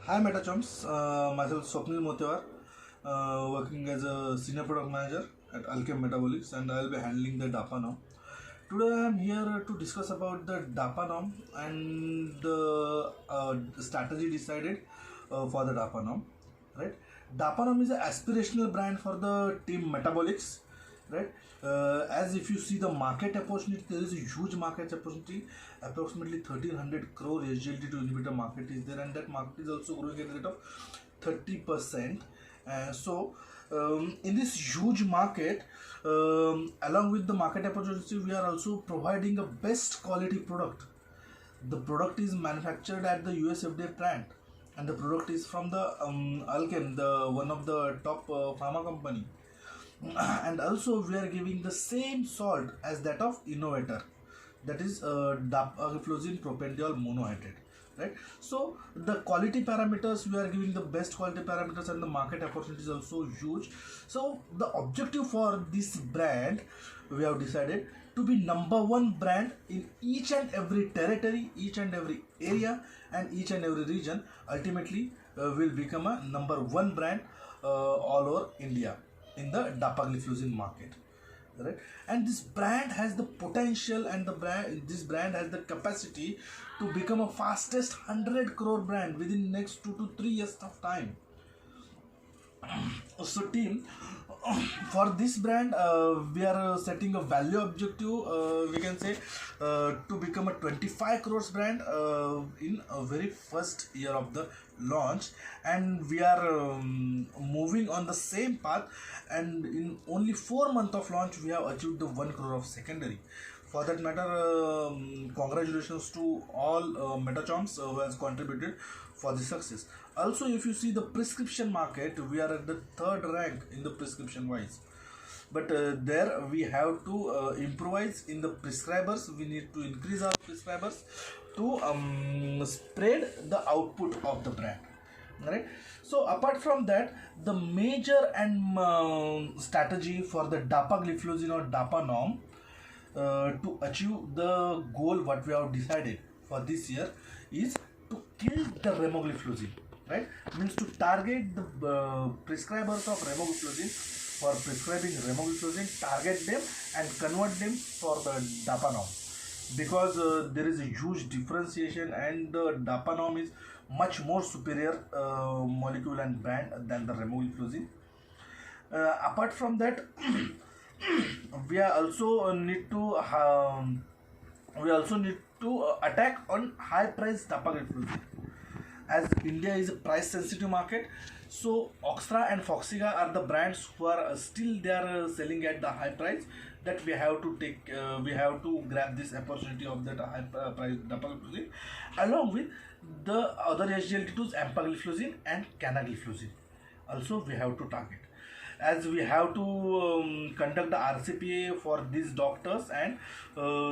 Hi Metachums, myself Swapnil Motewar, working as a senior product manager at Alchem Metabolics, and I'll be handling the DAPA norm. Today I'm here to discuss about the DAPA norm and the strategy decided for the DAPA norm. Right, DAPA norm is an aspirational brand for the team Metabolics. Right, as if you see the market opportunity, there is a huge market opportunity. Approximately 1300 crore SGLT2 inhibitor market is there, and that market is also growing at the rate of 30%. In this huge market, along with the market opportunity, we are also providing a best quality product. The product is manufactured at the US FDA plant, and the product is from the Alchem, the one of the top pharma company. And also we are giving the same salt as that of innovator, that is dapagliflozin propanediol monohydrate. Right, so the quality parameters, we are giving the best quality parameters, and the market opportunity is also huge. So the objective for this brand, we have decided to be number one brand in each and every territory, each and every area, and each and every region. Ultimately will become a number one brand all over India in the dapagliflozin market. Right, and this brand has the potential, and this brand has the capacity to become a fastest 100 crore brand within next 2 to 3 years of time. So team, for this brand, we are setting a value objective, we can say, to become a 25 crores brand in a very first year of the launch, and we are moving on the same path, and in only 4 months of launch we have achieved the 1 crore of secondary. For that matter, congratulations to all Metachomps who has contributed for the success. Also, if you see the prescription market, we are at the third rank in the prescription wise. But there we have to improvise in the prescribers. We need to increase our prescribers to spread the output of the brand. Right. So apart from that, the major and strategy for the dapagliflozin or DAPA norm to achieve the goal what we have decided for this year is to kill the remogliflozin. Right, means to target the prescribers of remogliflozin for prescribing remogliflozin, target them and convert them for the DAPA norm, because there is a huge differentiation, and the DAPA norm is much more superior molecule and brand than the remogliflozin. Apart from that, we are also need to attack on high price dapagliflozin, as India is a price sensitive market. So Oxtra and Foxiga are the brands who are still they are selling at the high price, that we have to take we have to grab this opportunity of that high price dapagliflozin, along with the other SGLT2s empagliflozin and canagliflozin. Also we have to target, as we have to conduct the RCPA for these doctors and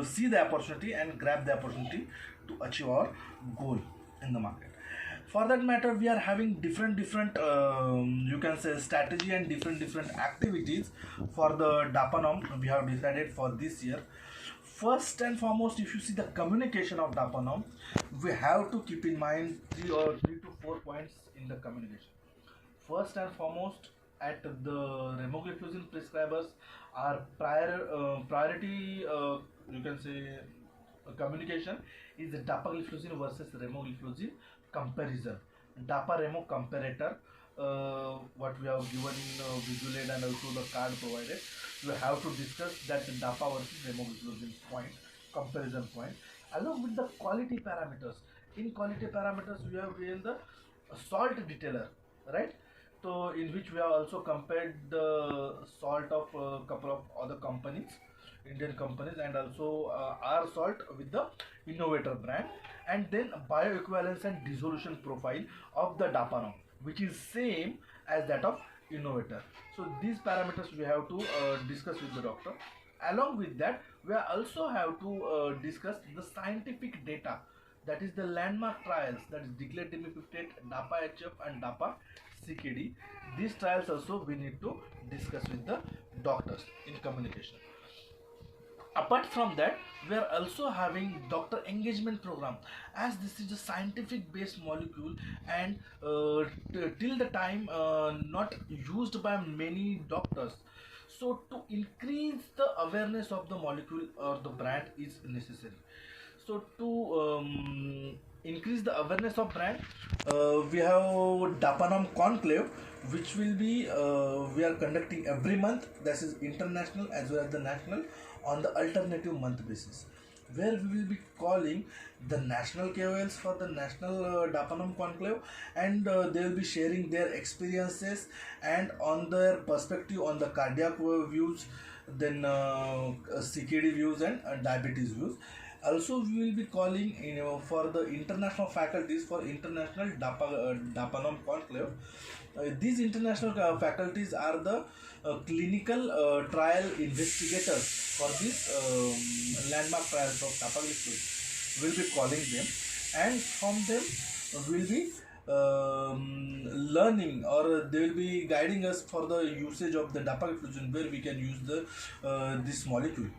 see the opportunity and grab the opportunity to achieve our goal in the market. For that matter, we are having different you can say strategy and different activities for the DAPA norm we have decided for this year. First and foremost, if you see the communication of DAPA norm, we have to keep in mind 3 to 4 points in the communication. First and foremost, at the remogliflozin prescribers, our priority you can say communication is the dapagliflozin versus remogliflozin comparison. DAPA remo comparator, what we have given in visual aid and also the card provided. We have to discuss that DAPA versus remogliflozin point, comparison point, along with the quality parameters. In quality parameters, we have given the salt detailer, right? So in which we have also compared the salt of a couple of other companies, Indian companies, and also our salt with the innovator brand, and then bioequivalence and dissolution profile of the DAPA norm, which is same as that of innovator. So these parameters we have to discuss with the doctor. Along with that, we also have to discuss the scientific data, that is the landmark trials, that is diclofenac, DAPA HF and DAPA CKD. These trials also we need to discuss with the doctors in communication. Apart from that, we are also having doctor engagement program, as this is a scientific based molecule, and till the time not used by many doctors. So to increase the awareness of the molecule or the brand is necessary. So to increase the awareness of brand, we have Dapanam Conclave, which will be we are conducting every month. That is international as well as the national, on the alternative month basis, where we will be calling the national KOLs for the national Dapanam Conclave, and they will be sharing their experiences and on their perspective on the cardiac views, then CKD views, and diabetes views. Also, we will be calling, for the international faculties for international Dapanam Conclave. These international faculties are the clinical trial investigators for these landmark trials of dapagliflozin. We'll be calling them, and from them we'll be learning, or they will be guiding us for the usage of the dapagliflozin, where we can use the this molecule.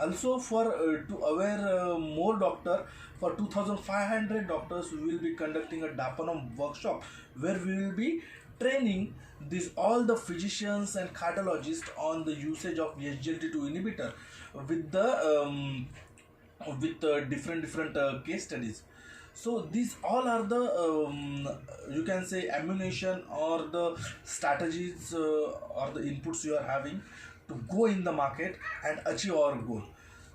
Also, for to aware more doctor, for 2500 doctors, we will be conducting a Dapanam workshop, where we will be training these all the physicians and cardiologists on the usage of SGLT2 inhibitor with the different case studies. So these all are the you can say ammunition, or the strategies, or the inputs you are having to go in the market and achieve our goal.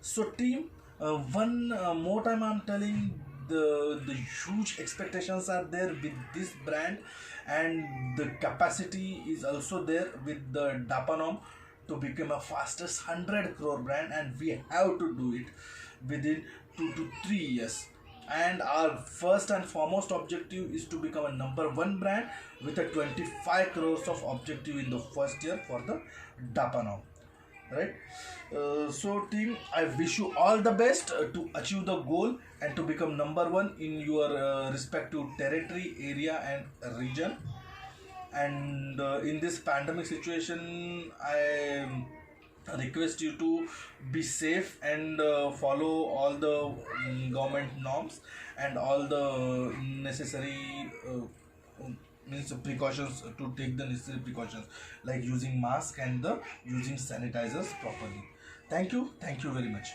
So team, one more time I'm telling, the huge expectations are there with this brand, and the capacity is also there with the Dapanom to become a fastest 100 crore brand, and we have to do it within 2 to 3 years. And our first and foremost objective is to become a number one brand with a 25 crores of objective in the first year for the Dapanom, right? So team, I wish you all the best to achieve the goal and to become number one in your respective territory, area, and region. And in this pandemic situation, I request you to be safe and follow all the government norms and all the necessary means precautions, to take the necessary precautions, like using mask and the using sanitizers properly. Thank you very much.